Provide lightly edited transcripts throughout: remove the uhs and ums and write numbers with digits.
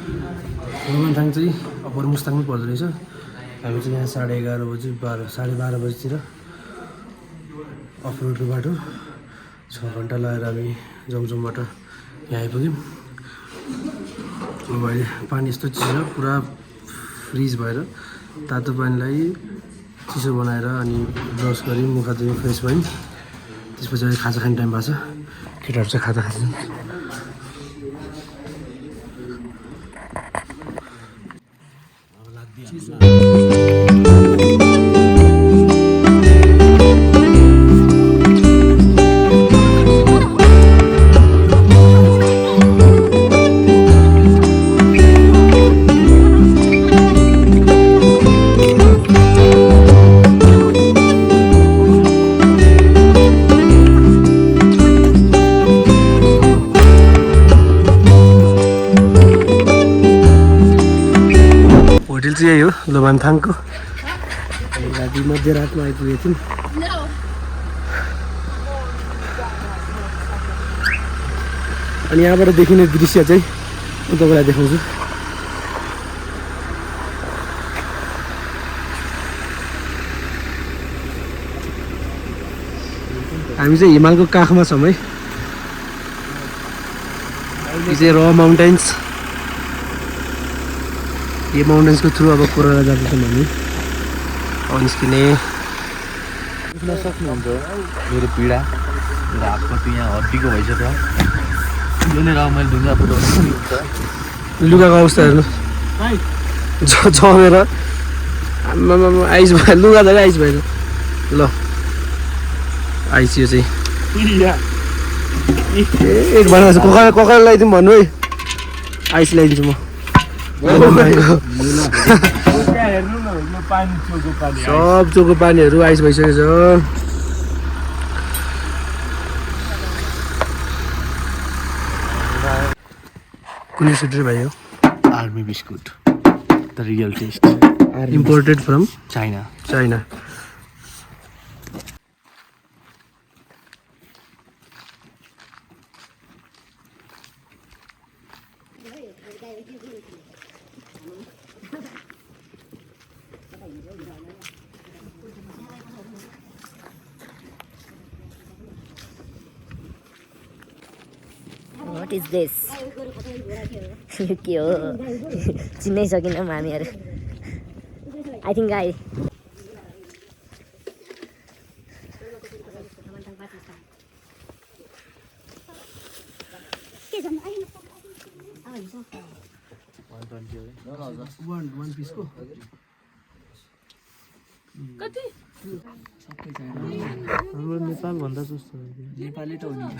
लोमानथाङ चाहिँ अप्पर मुस्ताङमै पर्दो रहेछ। हामी चाहिँ यहाँ 11:30 बजी 12:30 बजीतिर अफरोडको बाटो 6 घन्टा लगाएर हामी जमजमबाट यहाँ आइपुग्यौँ। अब अहिले पानी यस्तो चिसो पुरा फ्रिज भएर तातो पानीलाई चिसो बनाएर अनि ब्रस गऱ्यौँ, मुख हात धोयौँ, फ्रेस भयौँ। त्यसपछि अहिले खाजा खाने टाइम भएको छ। केटाहरू चाहिँ खाजा खान्छन्। होटल चाहिँ यही हो लोमानथाङको। राति मध्यरातमा आइपुगेको थियौँ। अनि यहाँबाट देखिने दृश्य चाहिँ म तपाईँलाई देखाउँछु। हामी चाहिँ हिमालको काखमा छौँ है। यो चाहिँ र माउन्टेन्स। यो माउन्टेन्सको थ्रु अब कोरोना जाँदैछौँ हामी। अब निस्किने बुझ्न सक्नुहुन्छ मेरो पीडा हातपट्टि यहाँ हड्डीको भइसक्यो। यो नै र मैले ढुङ्गा फुटाउनु पनि हुन्छ। लुगाको अवस्था हेर्नु जमेर आइस भयो। लुगा त आइस भएन। ल आइस यो चाहिँ एक भनेको छ कोकाले लगाइदिउँ भन्नु है। आइस ल्याइदिन्छु म। सब चोको पानीहरू आइस भइसकेको छ। कुन बिस्कुट रे भाइ हो? Army biscuit the real taste imported from China. What is this? के हो चिन्नै सकिनौँ हामीहरू। I think I one piece को कति हाम्रो नेपाल भन्दा सस्तो नेपाली त हो नि।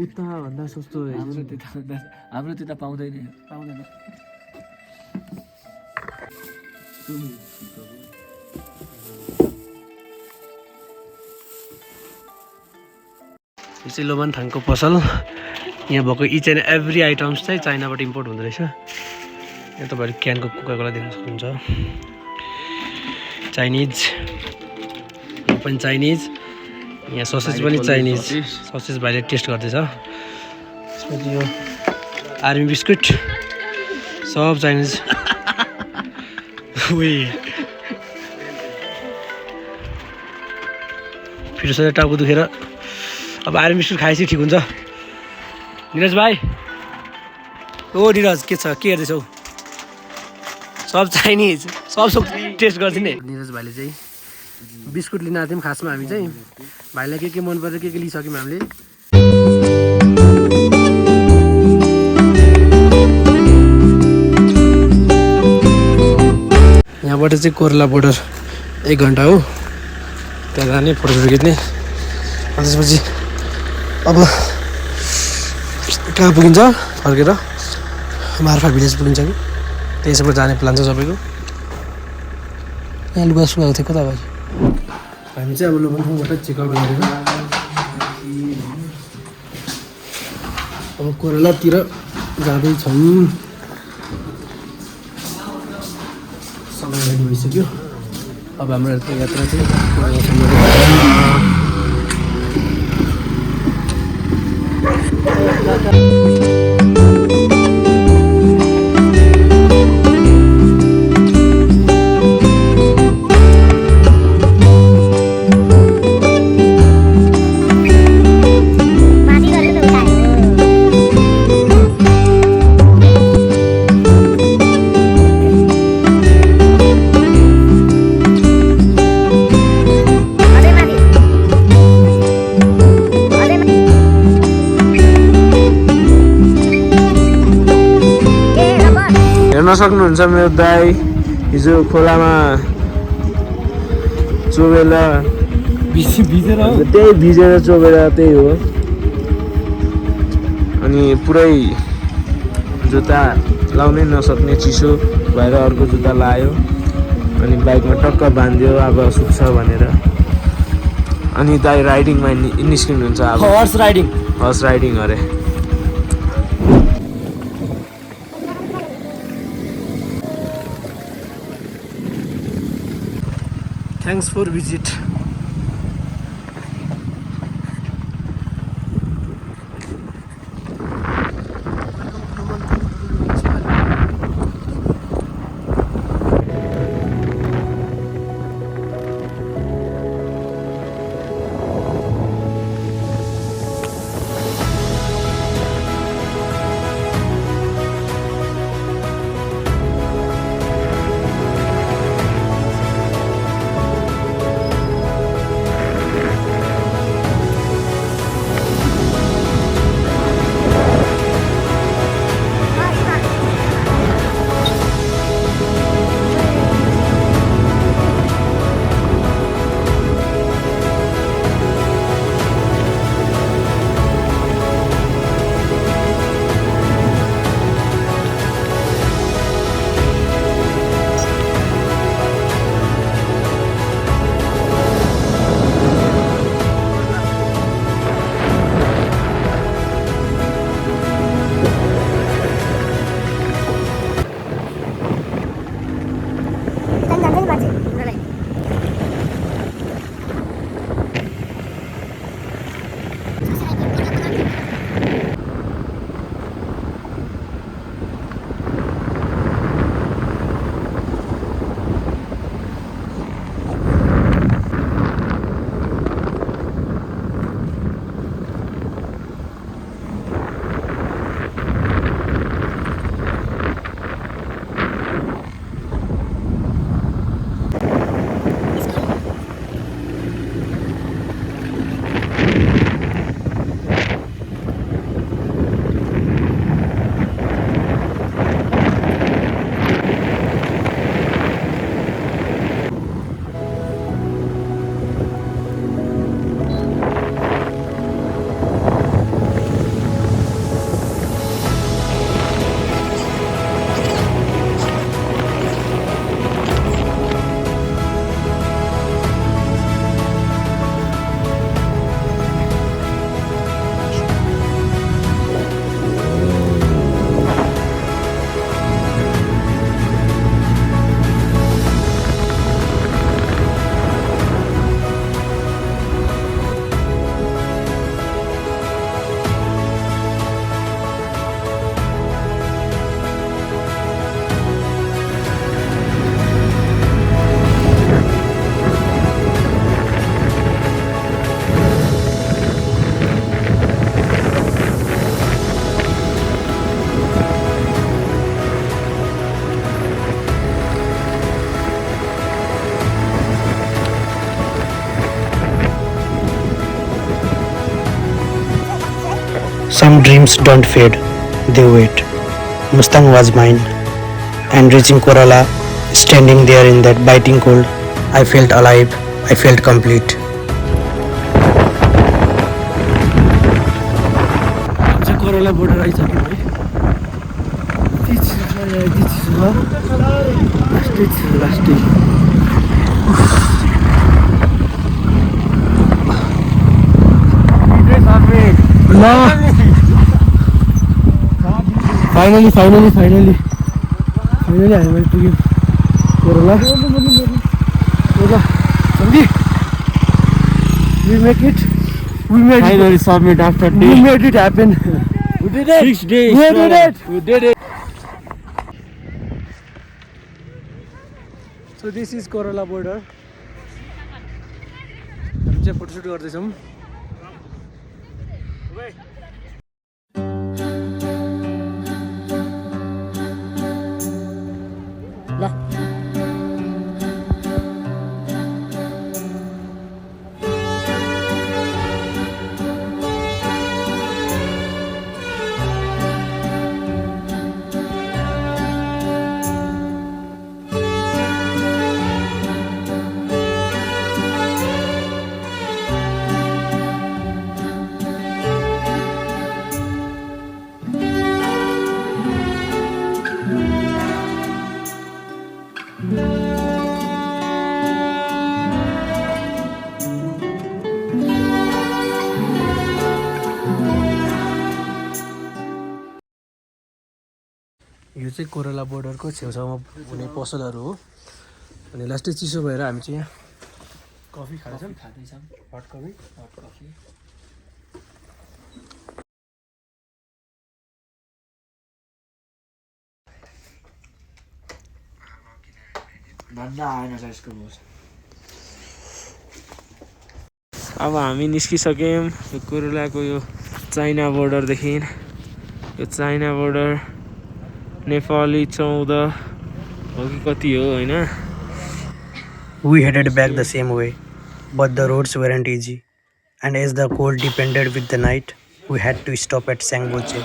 उता भन्दा सस्तो हाम्रो त्यता पाउँदैन। यो चाहिँ लोमानथाङको पसल। यहाँ भएको इच एन्ड एभ्री आइटम्स चाहिँ चाइनाबाट इम्पोर्ट हुँदो रहेछ। यहाँ तपाईँहरू क्यानको कोकाकोला देख्न सक्नुहुन्छ। चाइनिज, यो पनि चाइनिज। यहाँ ससेज पनि चाइनिज। ससेज भाइले टेस्ट गर्दैछ। त्यसपछि यो आर्मी बिस्कुट सब चाइनिज। फिर टाउको दुखेर अब आर्मी बिस्कुट खाएपछि ठिक हुन्छ। निरज भाइ ओ निरज के छ, के हेर्दैछौ? सब चाइनिज, सब टेस्ट गरिदिने। निरज भाइले चाहिँ बिस्कुट लिन आएको थियौँ खासमा। हामी चाहिँ भाइलाई के मन परेर के लिइसक्यौँ हामीले। यहाँबाट चाहिँ कोरला बोर्डर 1 घन्टा हो। त्यहाँ जाने फोटोसोटो खिच्ने। त्यसपछि अब कहाँ पुगिन्छ फर्केर? मार्फा भिलेज पुगिन्छ कि त्यसबाट जाने प्लान छ सबैको। यहाँ लुगा सुगाएको थियो कता भयो? हामी चाहिँ अब लोमानथाङबाट चेकआउट गरेर अब कोरलातिर जाँदैछौँ। समय रेडी भइसक्यो। अब हाम्रो यात्रा चाहिँ हेर्न सक्नुहुन्छ मेरो दाई हिजो खोलामा चोबेर त्यही भिजेर चोबेर त्यही हो। अनि पुरै जुत्ता लाउनै नसक्ने चिसो भएर अर्को जुत्ता लायो अनि बाइकमा टक्क बाँधियो अब सुक्छ भनेर। अनि दाइ राइडिङमा निस्किनुहुन्छ अब। हर्स राइडिङ अरे। Thanks for visit. Some dreams don't fade, they wait. Mustang was mine, and reaching Kerala, standing there in that biting cold, I felt alive, I felt complete. Kerala border आइसक्यो है। Last finally हामी पुग्यौँ Kerala. We make it. Finally submit after day. We made it happen. We did it. 6 days. We did it. So this is Kerala border. हामी चाहिँ photoshoot गर्दैछौँ। यो चाहिँ कोराला बोर्डरको छेउछाउमा हुने पसलहरू हो अनि लास्टै चिसो भएर हामी चाहिँ यहाँ कफी खाँदैछौँ हट कफी अब हामी निस्किसक्यौँ यो कोरोलाको यो चाइना बोर्डरदेखि यो चाइना बोर्डर नेपाली 14 हो कि कति हो होइन We headed back the same way, but the roads weren't easy, and as the cold deepened with the night, we had to stop at Sangboche.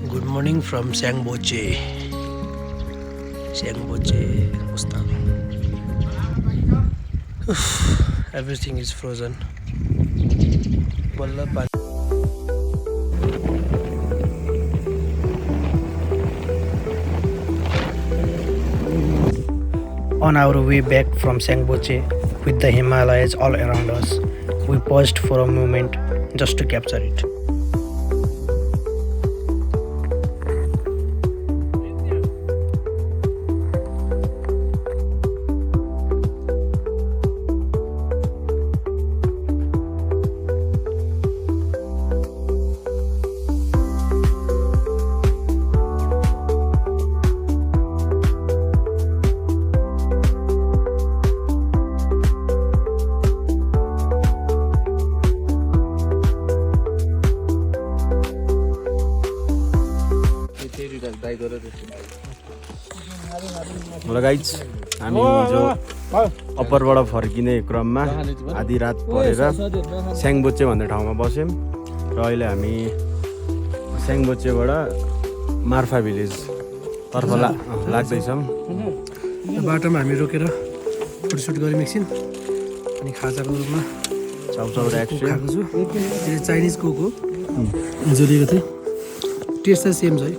Good morning from Sangboche. Mustang. Everything is frozen. On our way back from Sangboche, with the Himalayas all around us, we paused for a moment just to capture it. ल guys हामी हिजो अप्परबाट फर्किने क्रममा आधी रात परेर स्याङबोचे भन्ने ठाउँमा बस्यौँ र अहिले हामी स्याङबोचेबाट मार्फा भिलेज तर्फ लाग्दैछौँ। बाटोमा हामी रोकेर फोटोसुट गऱ्यौँ एकछिन अनि खाजाको रूपमा चाउचाउ कुक खाएको छु। यो चाइनिज कुक हो जोडिएको थिएँ टेस्ट चाहिँ सेम छ है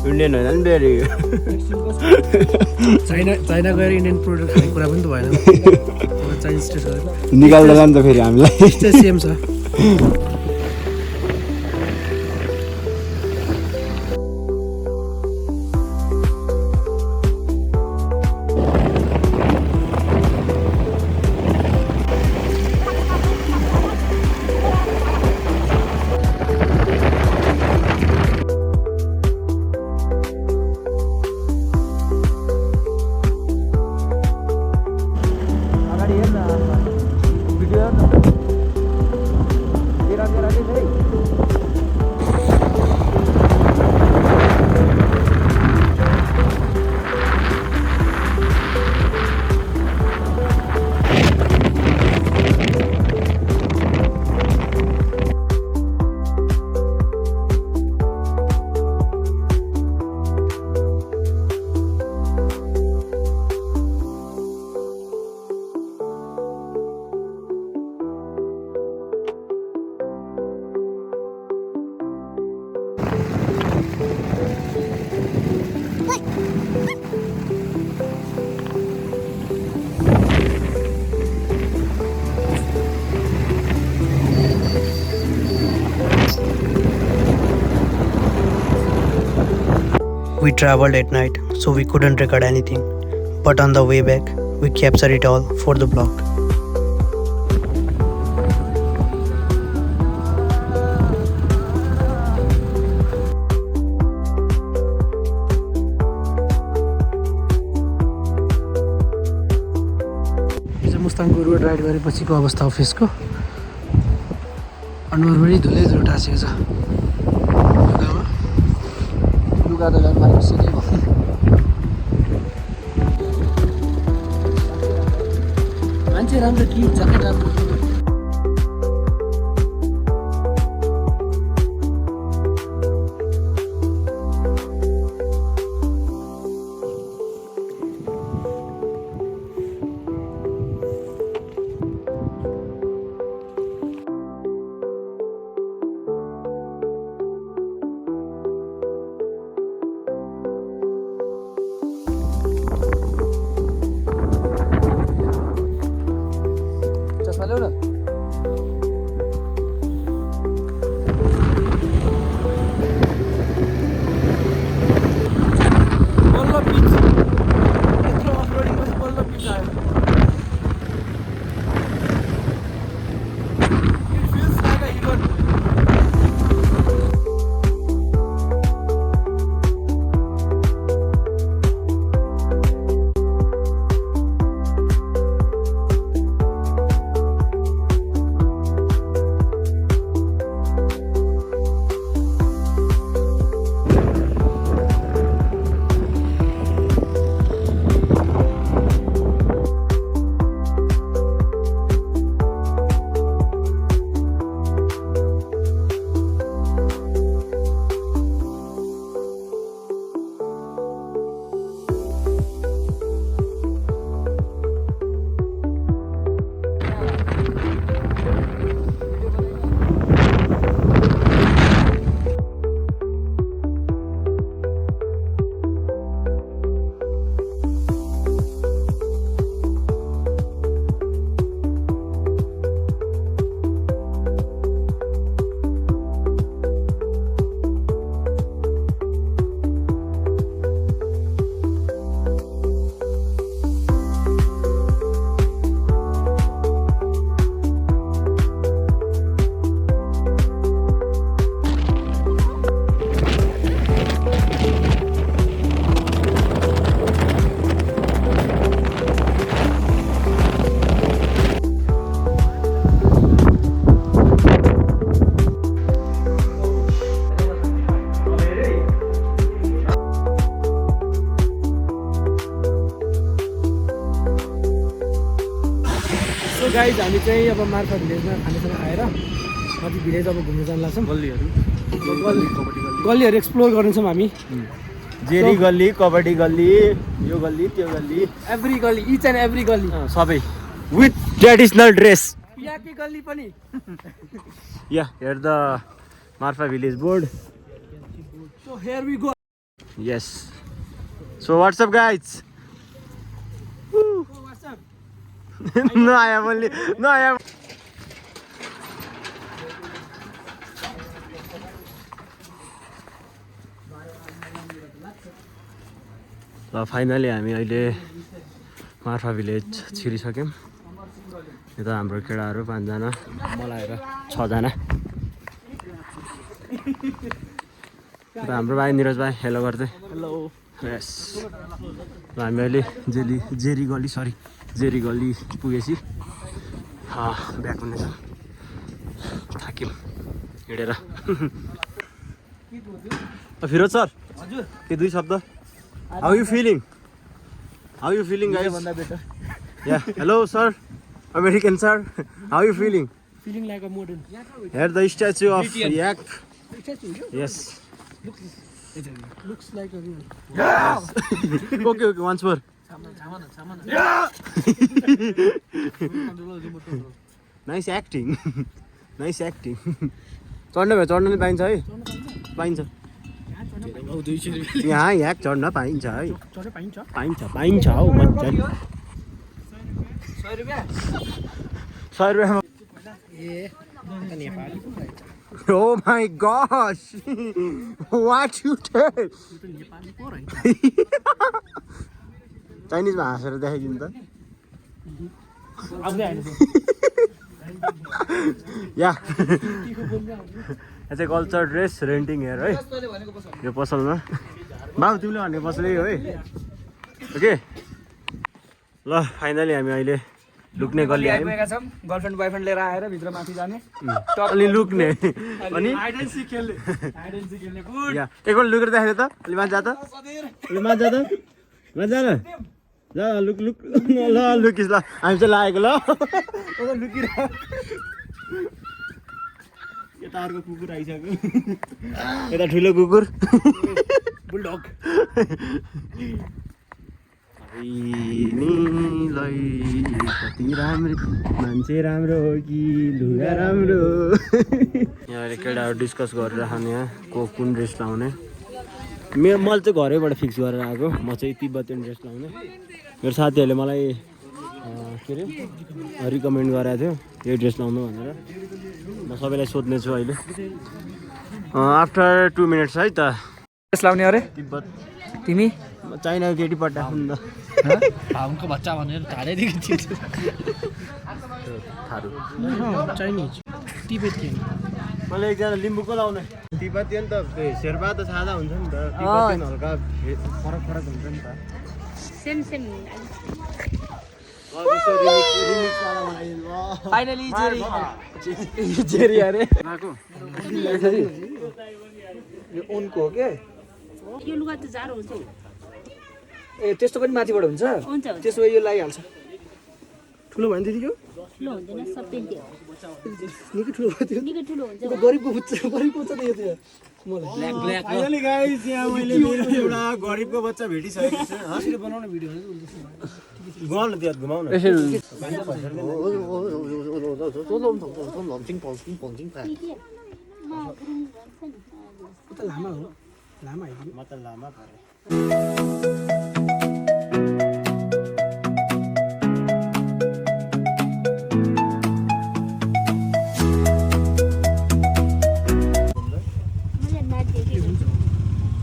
इन्डियन होइन नि फेरि चाइना गएर इन्डियन प्रोडक्ट खाने कुरा पनि त भएन चाइनिज टेस्ट गरेर निकाल्दा जान्छ फेरि हामीलाई टेस्ट चाहिँ सेम छ। We traveled at night, so we couldn't record anything. But on the way back, we captured it all for the vlog. यो चाहिँ मुस्ताङको रोड राइड गरेपछिको अवस्था हो फेसको अनुहारभरि धुलै धुलो टाँसेको छ। लुगा त झन् मान्छे सिधै भयो मान्छे राम्रो कि ज्याकेट राम्रो गाइज हामी चाहिँ अब मार्फा भिलेजमा खानासाना खाएर कति भिलेज अब घुम्नु जानु लाग्छौँ गल्लीहरू एक्सप्लोर गर्नेछौँ हामी जेरी गल्ली कबड्डी गल्ली यो गल्ली त्यो गल्ली एभ्री गल्ली इच एन्ड एभ्री गल्ली सबै विथ ट्रेडिसनल ड्रेस पियाकी गल्ली पनि या here the Marpha village board so here we go yes so what's up guys नआया मैले नआया ल फाइनली हामी अहिले मार्फा भिलेज छिरिसक्यौँ यता हाम्रो केटाहरू 5 जना मलाई हेर 6 जना र हाम्रो भाइ निरज भाइ हेलो गर्दै हेलो यस र हामी अहिले जेरी गल्ली पुगेपछि ब्याक हुनेछ थाक्यौँ हिँडेर फिरोज सर हजुर के 2 शब्द हाउ यु फिलिङ गाइस या hello sir American sir how you feeling feeling like a modern here the statue of yak yes looks like a real okay once more nice acting चढ्न नि पाइन्छ है पाइन्छ यहाँ याक चढ्न पाइन्छ है पाइन्छ हौ मजाले 100 रुपियाँमा Oh my gosh! What you did? चाइनिजमा हाँसेर देखाइदिनु त या चाहिँ कल्चर ड्रेस रेन्टिङ हेयर है यो पसलमा बाबु तिमीले भन्ने पसल है ओके ल फाइनली हामी अहिले लुक्ने गल्ली आयौँ गर्लफ्रेन्ड बोयफ्रेन्ड लिएर आएर भित्र माथि जाने अलि लुक्ने अनि हाइड एन्ड सिक खेल्ने गुड या एकपल्ट लुकेर देखाइदियो त अलि माथि जा त अलि माथि जा त माथि जा न जा लुक ल लुकिस ल हामी चाहिँ लागेको ल लुकिरह यता अर्को कुकुर आइसक्यो यता ठुलो कुकुर बुलडग कति राम्रो मान्छे राम्रो हो कि लुगा राम्रो यहाँ अहिले केटाहरू डिस्कस गरेर खाने यहाँ को कुन ड्रेस लाउने मैले चाहिँ घरैबाट फिक्स गरेर आएको म चाहिँ तिब्बतियन ड्रेस लाउने मेरो साथीहरूले मलाई के अरे रिकमेन्ड गराएको थियो यो ड्रेस लाउनु भनेर म सबैलाई सोध्ने छु अहिले आफ्टर 2 मिनट्स है त ड्रेस लाउने अरे तिब्बत तिमी चाइनाको केटी पठाएको नि त भाउको बच्चा भनेर ढाडैदेखि चिन्छ थारू चाइनिज तिब्बतियन मैले एकजना लिम्बूको लाउने तिब्बतियन त शेर्पा त सादा हुन्छ नि त तिब्बतियन हल्का फरक हुन्छ नि त सेम फाइनली जेरी अरे यो उनको हो के यो लुगा त जाडो हुन्छ ए त्यस्तो पनि माथिबाट हुन्छ हुन्छ त्यसो भए यो लगाइहाल्छ ठुलो भयो नि दिदी यो ठुलो हुँदैन सबै त्यो निकै ठुलो भयो त्यो निकै ठुलो हुन्छ गरिबको बच्चा त यो त्यो मलाई ब्ल्याक फाइनली गाइस यहाँ मैले एउटा गरिबको बच्चा भेटिसकेको छु यसरी बनाउने भिडियो घुमाउन त्यहाँ घुमाउन लामा हो लामा आइदिनु म त लामा परे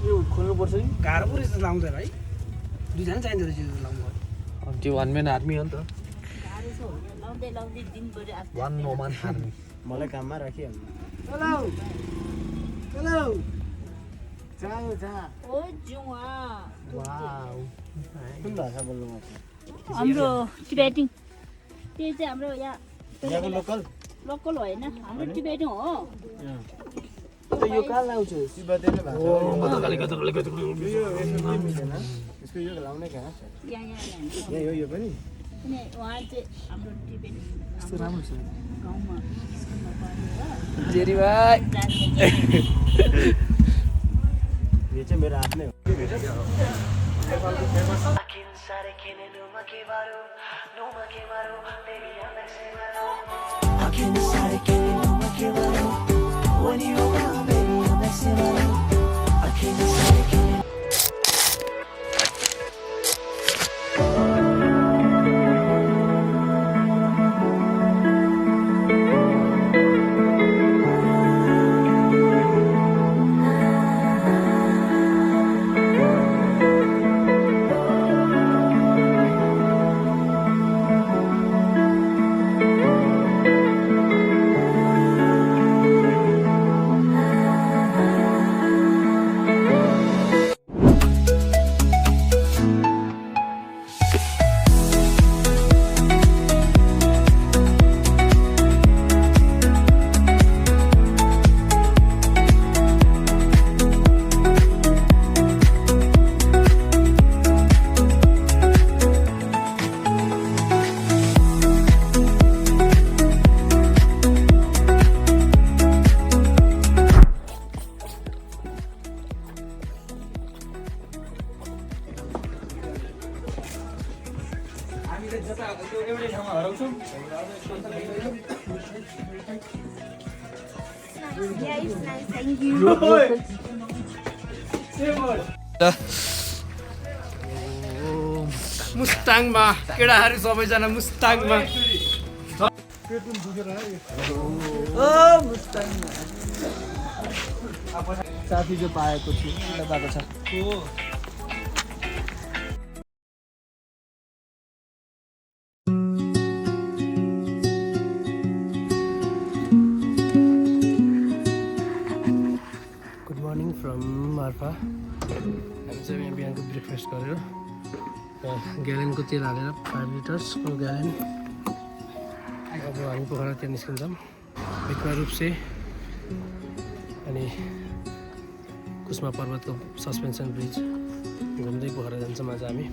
यो खोल्नुपर्छ नि गाह्रो पो रहेछ लाउँदा है 2 जना चाहिँदो रहेछ लाउनु त्यो वान म्यान आर्मी हो नि त लाउँदै दिनभरि वान वुमन आर्मी मलाई काममा राखिहाल्नु हेलो ओ जुवा वाउ कुन भाषा बोल्नु पर्छ हाम्रो टिबेटिङ त्यो चाहिँ हाम्रो यहाँको लोकल लोकल होइन हाम्रो टिबेटिङ हो यो कहाँ लाउँछ तिब्बतीले भाषा ओ म त गाली यसको यो लाउने कहाँ यहाँ यो पनि जेरी भाइ यो चाहिँ मेरो आफ्नै हो मुस्ताङमा केटाहरू सबैजना मुस्ताङमा साथी जो पाएको छु बाटो छ गुड मर्निङ फ्रम मार्फा हामी चाहिँ यहाँ बिहानको ब्रेकफास्ट गरेर ग्यालेनको तेल हालेर 5 लिटर्सको ग्यालेन अब हामी पोखरातिर निस्किन्छौँ भिक्वा रूपसे अनि कुस्मा पर्वतको सस्पेन्सन ब्रिज घुम्दै पोखरा जान्छौँ आज हामी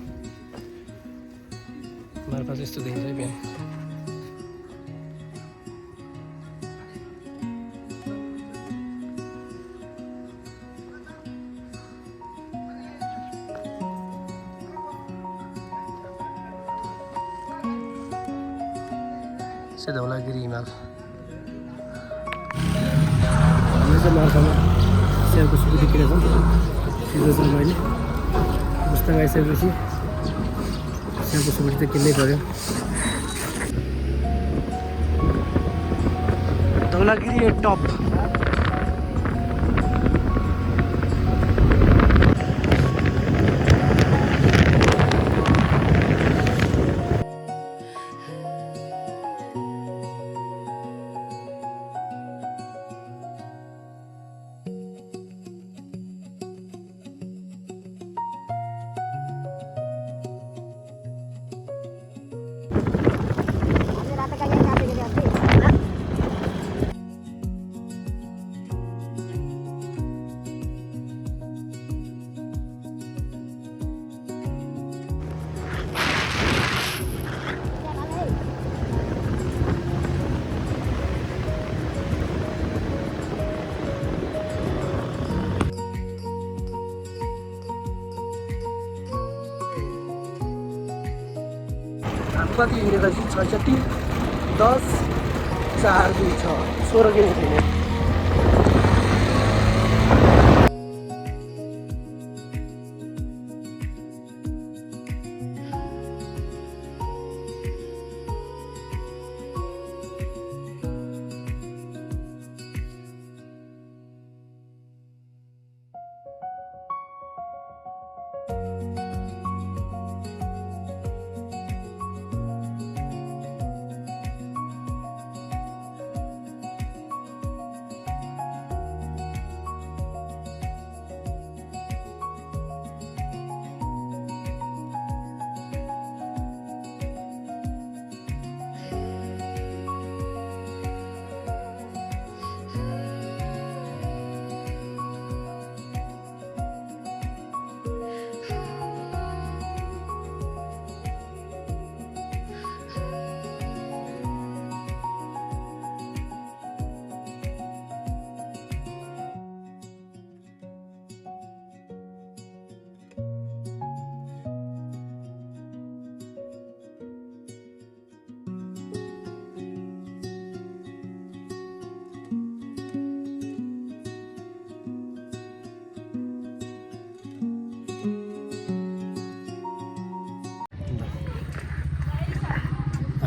मार्फा चाहिँ यस्तो देखिन्छ है बिहान धौलागिरी हिमाल हामीले चाहिँ मार्फामा स्याउको सुकुटी किनेछौँ सिधो मैले मुस्ताङ आइसकेपछि स्याउको सुकुटी त किन्नै पऱ्यो धौलागिरी टप कति हिँडेको 66 10 4 2 6 16 किलोमिटर हिँड्यो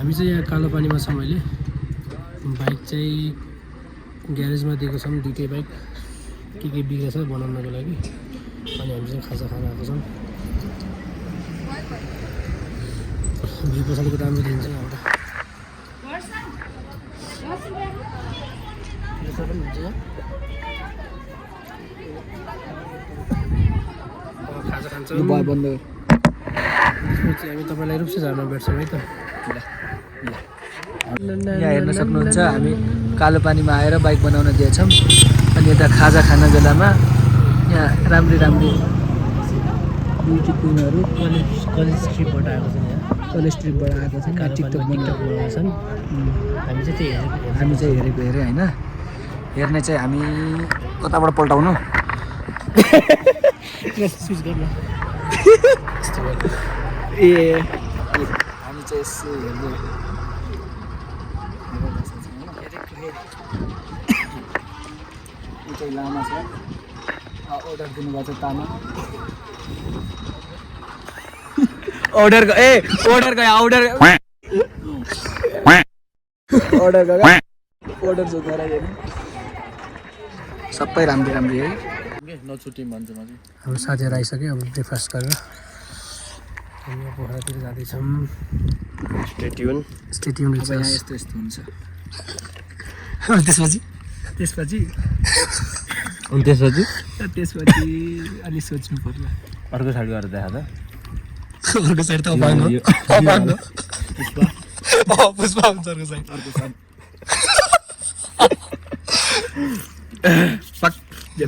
हामी चाहिँ यहाँ कालो पानीमा छौँ अहिले। बाइक चाहिँ ग्यारेजमा दिएको छौँ, दुइटै बाइक के बिग्रेछ बनाउनको लागि। अनि हामी चाहिँ खाजा खान आएको छौँ। भ्यू पछाडिको राम्रो देखिन्छ यहाँबाट। खाजा खान्छौँ। त्यसपछि हामी तपाईँलाई रूपसे झर्ना भेट्छौँ है त। यहाँ हेर्न सक्नुहुन्छ हामी कालो पानीमा आएर बाइक बनाउन दिएछौँ। अनि यता खाजा खान बेलामा यहाँ राम्री ब्युटी क्विनहरू कलेज ट्रिपबाट आएको छ यहाँ। कलेज ट्रिपबाट आएको छन्, टिकटक बनाउँछन्। हामी चाहिँ त्यही हेरेको होइन। हेर्ने चाहिँ हामी कताबाट पल्टाउनु स्विच गर्न। ए हामी चाहिँ यसो हेर्दै चाहिँ लामा छ। अर्डर दिनुभएको छ तामा। अर्डर जो गराइदिनु सबै राम्रो है। नछुट्टिम भन्छु म चाहिँ। हाम्रो साथीहरू आइसक्यो। अब ब्रेकफास्ट गरेर हामी यहाँ पोखरातिर जाँदैछौँ। स्टेट्युन स्टेट्युन अब यहाँ यस्तो हुन्छ। त्यसपछि अनि सोच्नु पर्ला। अर्को साइड गरेर देखा त। अर्को साइड त अपाङ हो। पुष्पा हुन्छ अर्को साइड।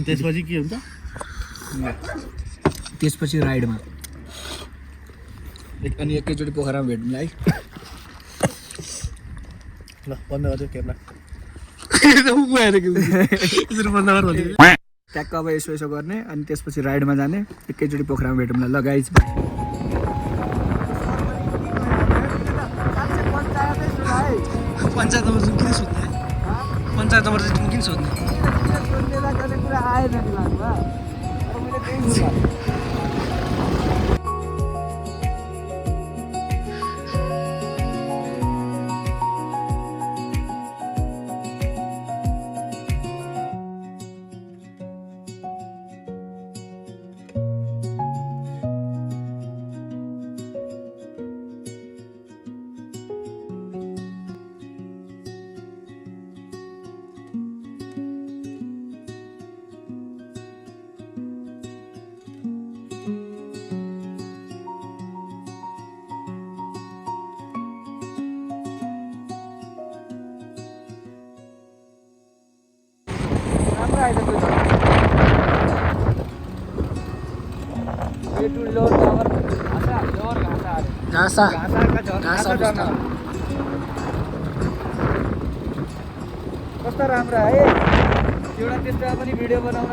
त्यसपछि के हुन्छ? त्यसपछि राइडमा अनि एकैचोटि पोखरामा भेट्नुलाई ल बन्द गर्छु केर्ना। ट्याक्क अब यसो गर्ने अनि त्यसपछि राइडमा जाने। एकैचोटि पोखरामा भेटौँला। ल गाइज पञ्चायत नम्बर किन सोध्ने? पञ्चायत नम्बर चाहिँ किन सोध्ने? कस्तो राम्रो है। एउटा त्यसमा पनि भिडियो बनाउन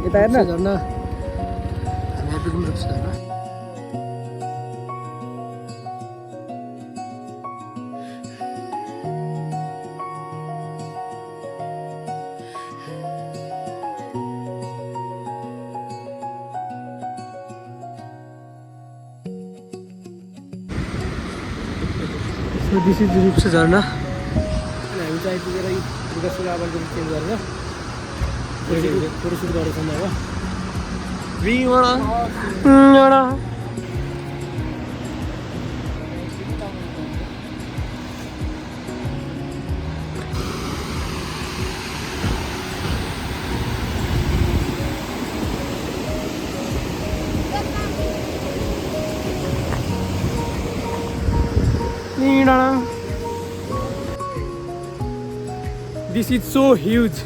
यता हेर्न झर्ना हामी आइपुग्नु रुप्छ झर्ना। So this is रुप्छ झर्ना। अनि हामी चाहिँ आइपुगेर लुगासुगा अब चेन्ज गरेर फोटोसुट गर्दैछौँ अब। This is so huge.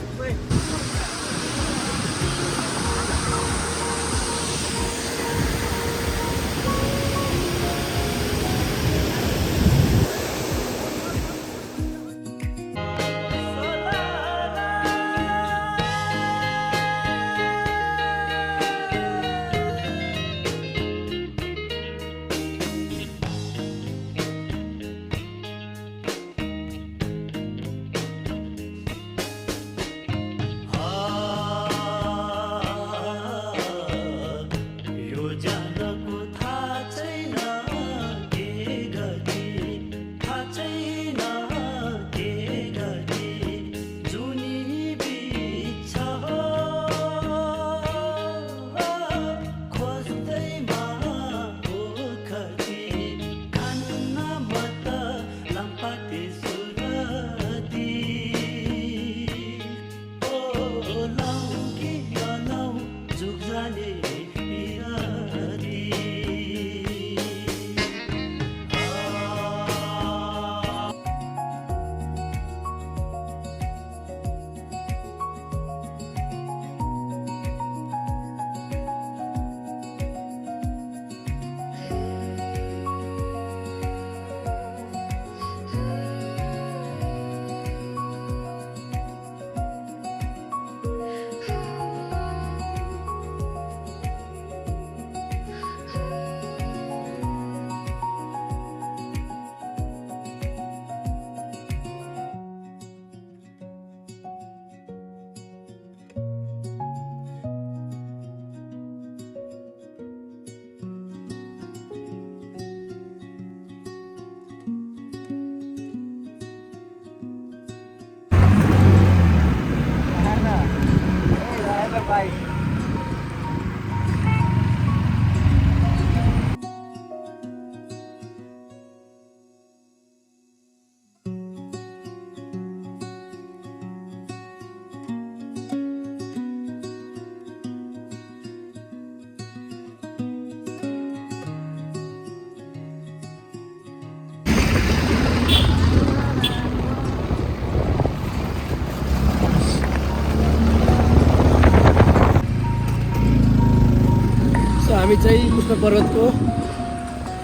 हामी चाहिँ पुष्प पर्वतको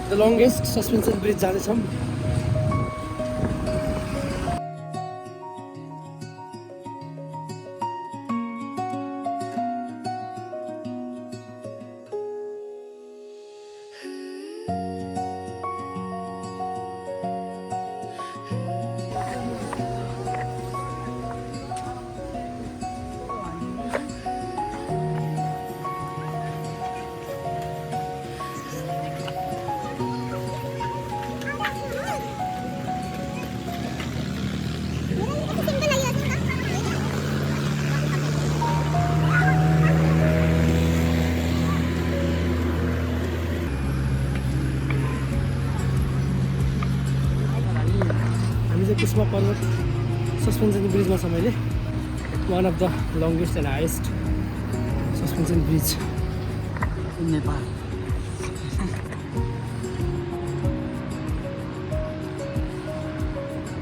द लङ्गेस्ट सस्पेन्सन ब्रिज जाँदैछौँ। पुष्प पर्वत सस्पेन्सन ब्रिजमा छ। मैले one of the longest and highest suspension bridge in Nepal.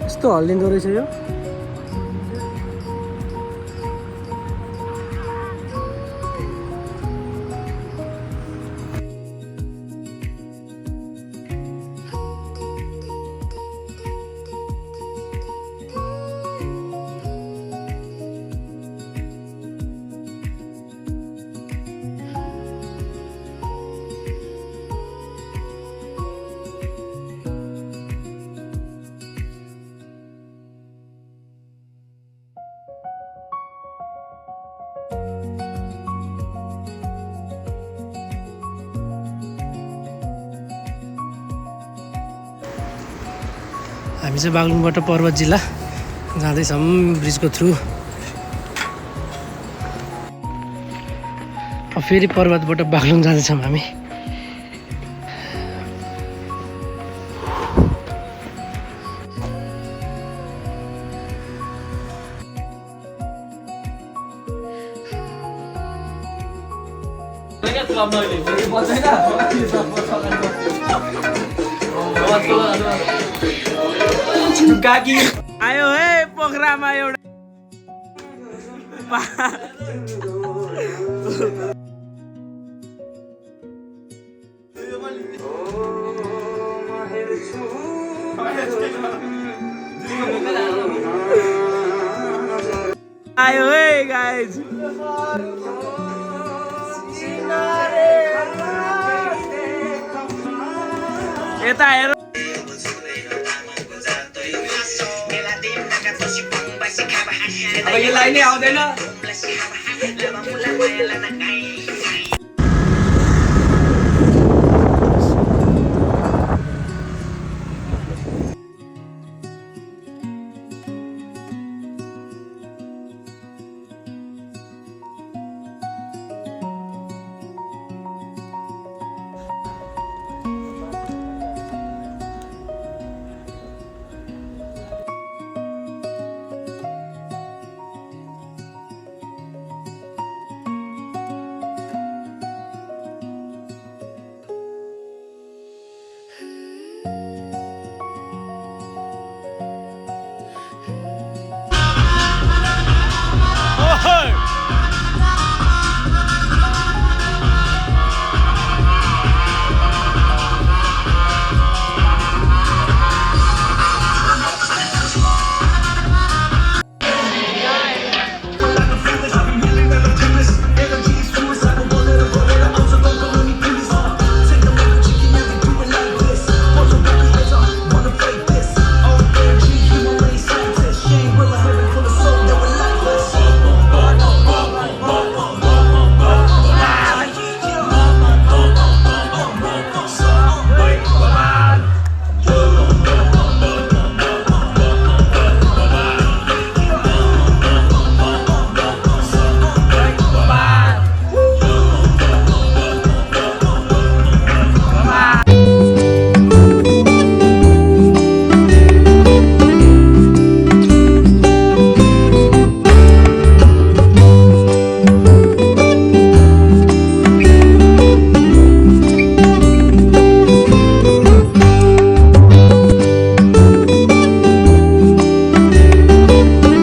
यस्तो हल्लिँदो रहेछ यो। हामी चाहिँ बागलुङबाट पर्वत जिल्ला जाँदैछौँ ब्रिजको थ्रु। अब फेरि पर्वतबाट बागलुङ जाँदैछौँ हामी। गागी आयो है पोखरामा एउटा आयो है गाइज। यता हेर अब यो लाइन आउँदैन।